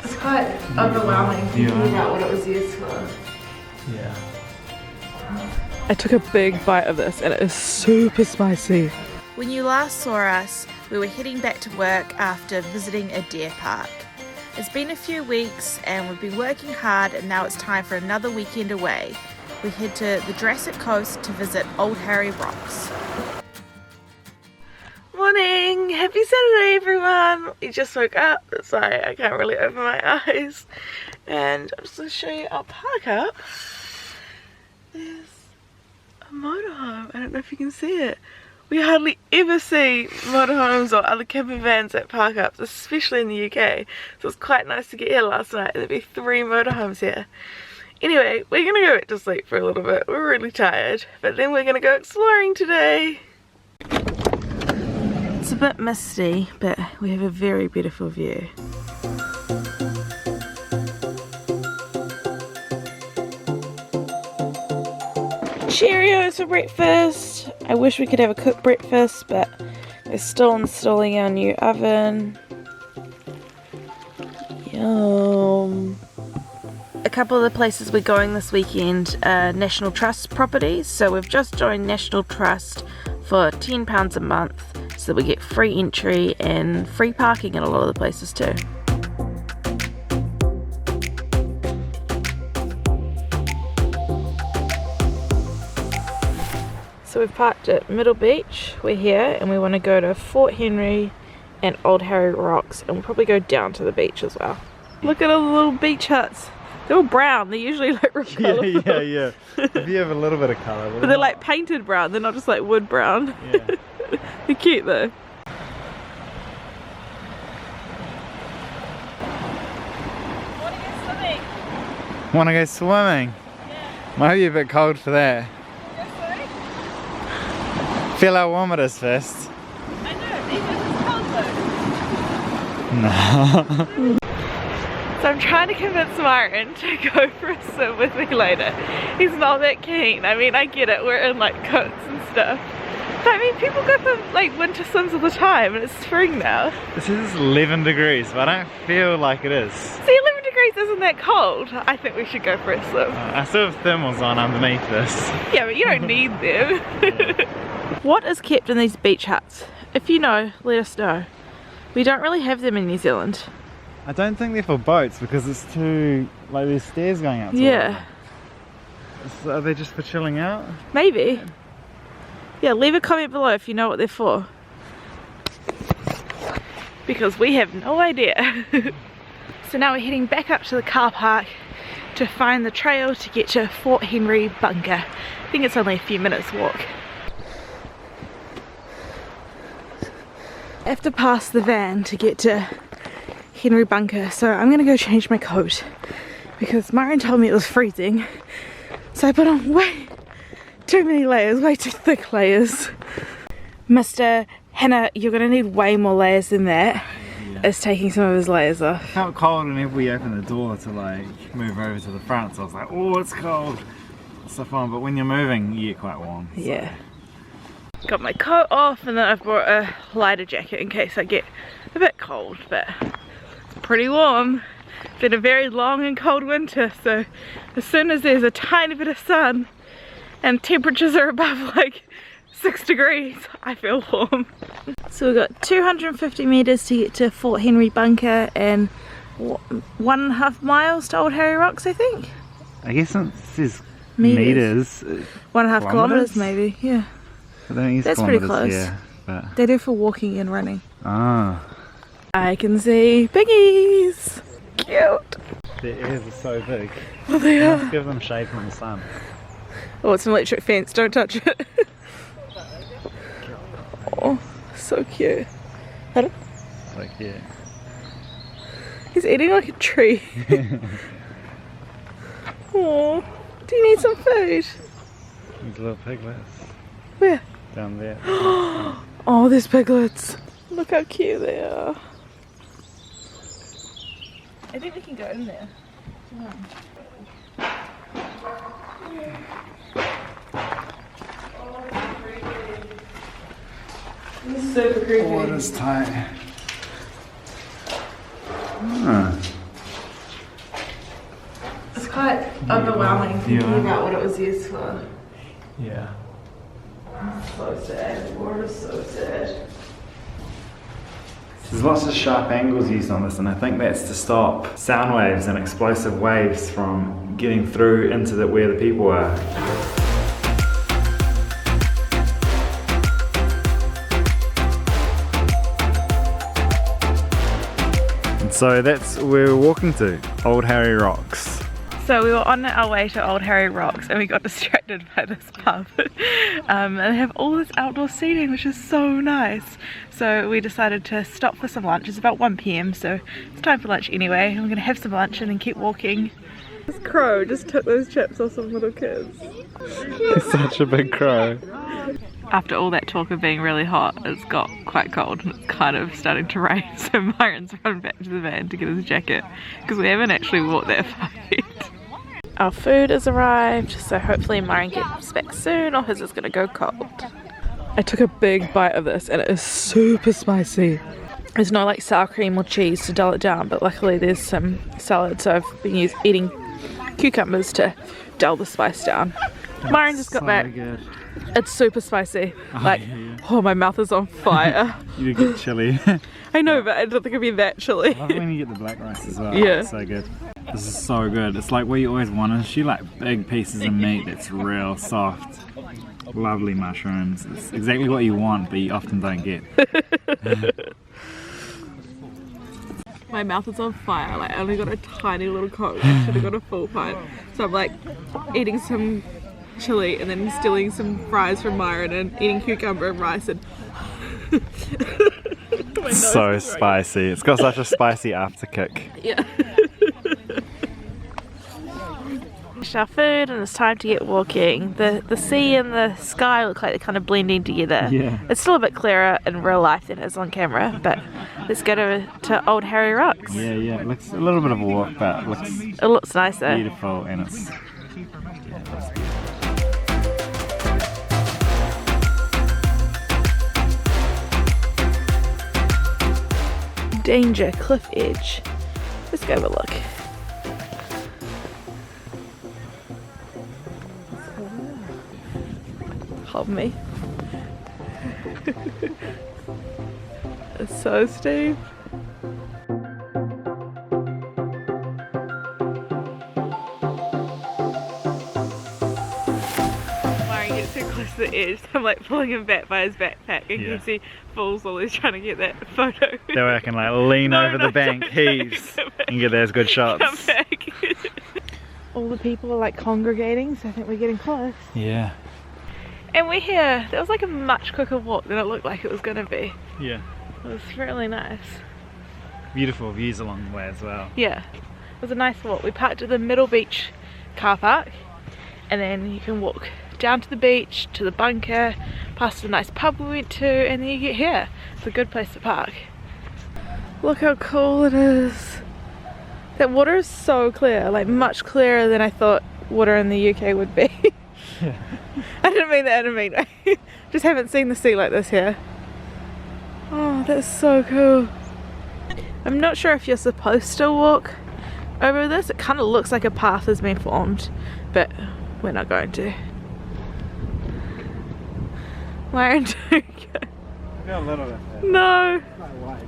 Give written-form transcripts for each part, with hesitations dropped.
It's quite overwhelming thinking about what it was used for. Yeah. I took a big bite of this and it is super spicy. When you last saw us, we were heading back to work after visiting a deer park. It's been a few weeks and we've been working hard, and now it's time for another weekend away. We head to the Jurassic Coast to visit Old Harry Rocks. Morning! Happy Saturday everyone! We just woke up, sorry I can't really open my eyes. And I'm just going to show you our park up. There's a motorhome, I don't know if you can see it. We hardly ever see motorhomes or other camper vans at park ups, especially in the UK. So it's quite nice to get here last night and there'd be 3 motorhomes here. Anyway, we're going to go back to sleep for a little bit. We're really tired, but then we're going to go exploring today. It's a bit misty, but we have a very beautiful view. Cheerios for breakfast. I wish we could have a cooked breakfast, but we're still installing our new oven. Yum. A couple of the places we're going this weekend are National Trust properties. So we've just joined National Trust for £10 a month, so that we get free entry and free parking in a lot of the places too. So we've parked at Middle Beach, we're here, and we want to go to Fort Henry and Old Harry Rocks, and we'll probably go down to the beach as well. Look at all the little beach huts. They're all brown, they're usually like real colourful. Yeah. If you have a little bit of colour. But they're like painted brown, they're not just like wood brown. Yeah. They're cute though. Want to go swimming? Yeah. Might be a bit cold for that. Feel how warm it is first. I know, even if it's cold though. No. So I'm trying to convince Myron to go for a swim with me later. He's not that keen. I mean, I get it, we're in like coats and stuff. But I mean, people go for like winter swims all the time and it's spring now. This is 11 degrees, but I don't feel like it is. See, 11 degrees isn't that cold. I think we should go for a swim. I still have thermals on underneath this. Yeah, but you don't need them. Yeah. What is kept in these beach huts? If you know, let us know. We don't really have them in New Zealand. I don't think they're for boats because it's too, like there's stairs going out to Yeah. it. Are they just for chilling out? Maybe. Yeah, leave a comment below if you know what they're for. Because we have no idea. So now we're heading back up to the car park to find the trail to get to Fort Henry bunker. I think it's only a few minutes walk. I have to pass the van to get to Henry bunker, so I'm gonna go change my coat because Myron told me it was freezing, so I put on way too many layers, way too thick layers. Mr. Hannah, you're gonna need way more layers than that. Yeah. It's taking some of his layers off. It felt cold whenever we opened the door to like move over to the front, so I was like, oh, it's cold. Stuff on, but when you're moving you get quite warm. So. Yeah. Got my coat off and then I've brought a lighter jacket in case I get a bit cold, but it's pretty warm. It's been a very long and cold winter, so as soon as there's a tiny bit of sun and temperatures are above like 6 degrees, I feel warm. So we've got 250 meters to get to Fort Henry bunker and 1.5 miles to Old Harry Rocks, I think. I guess it says meters. 1.5 kilometers maybe, yeah. That's pretty close. Here, but... They do for walking and running. Ah. I can see piggies. Cute. Their ears are so big. Well, they are. Give them shade from the sun. Oh, it's an electric fence. Don't touch it. Oh, so cute. Pardon? So cute. He's eating like a tree. Oh, do you need some food? These little piglets. Where? Down there. Oh, there's piglets. Look how cute they are. I think we can go in there. It's super creepy. Oh, it is tight. Huh. It's quite overwhelming thinking about what it was used for. Yeah. So sad. The water is so sad. There's lots of sharp angles used on this, and I think that's to stop sound waves and explosive waves from getting through into where the people are. And so that's where we're walking to, Old Harry Rocks. So we were on our way to Old Harry Rocks and we got distracted by this pub. And they have all this outdoor seating, which is so nice. So we decided to stop for some lunch. It's about 1 PM, so it's time for lunch anyway. And we're gonna have some lunch and then keep walking. This crow just took those chips off some little kids. It's such a big crow. After all that talk of being really hot, it's got quite cold and it's kind of starting to rain. So Myron's run back to the van to get his jacket because we haven't actually walked that far yet. Our food has arrived, so hopefully Myron gets back soon or his is gonna go cold. I took a big bite of this and it is super spicy. There's no like sour cream or cheese to dull it down, but luckily there's some salad, so I've been eating cucumbers to dull the spice down. Myron just got back. Good. It's super spicy. Oh, my mouth is on fire. You did get chili. I know, but I don't think it'd be that chilly. I love when you get the black rice as well. Yeah. It's so good. This is so good. It's like what you always wanted. She like big pieces of meat that's real soft. Lovely mushrooms. It's exactly what you want, but you often don't get. My mouth is on fire. Like, I only got a tiny little Coke. I should have got a full pint. So I'm like eating some chili and then stealing some fries from Myron and eating cucumber and rice and So spicy. It's got such a spicy after kick. yeah. Finished our food and it's time to get walking. The sea and the sky look like they're kind of blending together. Yeah. It's still a bit clearer in real life than it is on camera, but let's go to Old Harry Rocks. Yeah, yeah. It looks a little bit of a walk, but It looks nice though. beautiful and it's Danger, cliff edge. Let's go have a look. Hold me. It's so steep. Myron gets too close to the edge, so I'm like pulling him back by his backpack in case he falls while he's trying to get that photo. that way I can like lean over the bank, don't heaves, and get those good shots. Come back. All the people are like congregating, so I think we're getting close. Yeah. And we're here. That was like a much quicker walk than it looked like it was gonna be. Yeah. It was really nice. Beautiful views along the way as well. Yeah, it was a nice walk. We parked at the Middle Beach car park and then you can walk down to the beach, to the bunker, past the nice pub we went to, and then you get here. It's a good place to park. Look how cool it is. That water is so clear, like much clearer than I thought water in the UK would be. Yeah. I didn't mean that in a mean way. Just haven't seen the sea like this here. Oh, that's so cool. I'm not sure if you're supposed to walk over this. It kind of looks like a path has been formed, but we're not going to. Myron, don't go. I got a little bit there. No. Quite wide.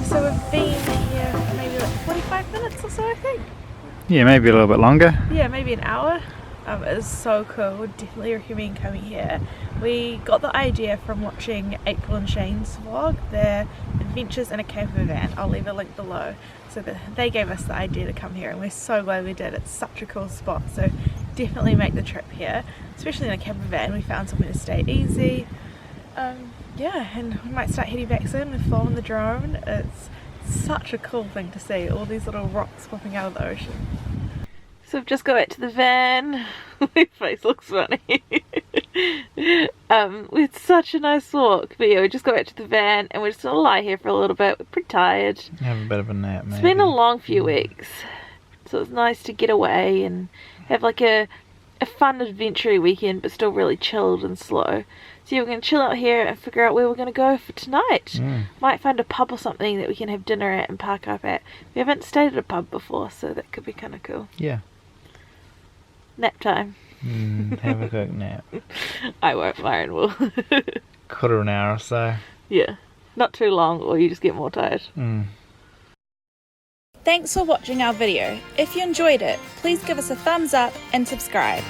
So we've been here for maybe like 45 minutes or so, I think. Yeah, maybe a little bit longer. Yeah, maybe an hour. It is so cool. Would definitely recommend coming here. We got the idea from watching April and Shane's vlog, their adventures in a camper van. I'll leave a link below. So they gave us the idea to come here, and we're so glad we did. It's such a cool spot, so definitely make the trip here, especially in a camper van. We found somewhere to stay easy. Yeah, and we might start heading back soon. We've flown the drone. It's such a cool thing to see, all these little rocks popping out of the ocean. So I've just got back to the van. My face looks funny. We had such a nice walk, but yeah, we just got back to the van and we're just gonna lie here for a little bit. We're pretty tired. Have a bit of a nap, maybe. It's been a long few weeks, so it's nice to get away and have like a fun adventure weekend, but still really chilled and slow. So yeah, we're going to chill out here and figure out where we're going to go for tonight. Might find a pub or something that we can have dinner at and park up at. We haven't stayed at a pub before, so that could be kind of cool. Yeah. Nap time. Have a quick nap. I won't, Myron will. Quarter an hour or so. Yeah. Not too long or you just get more tired. Thanks for watching our video. If you enjoyed it, please give us a thumbs up and subscribe.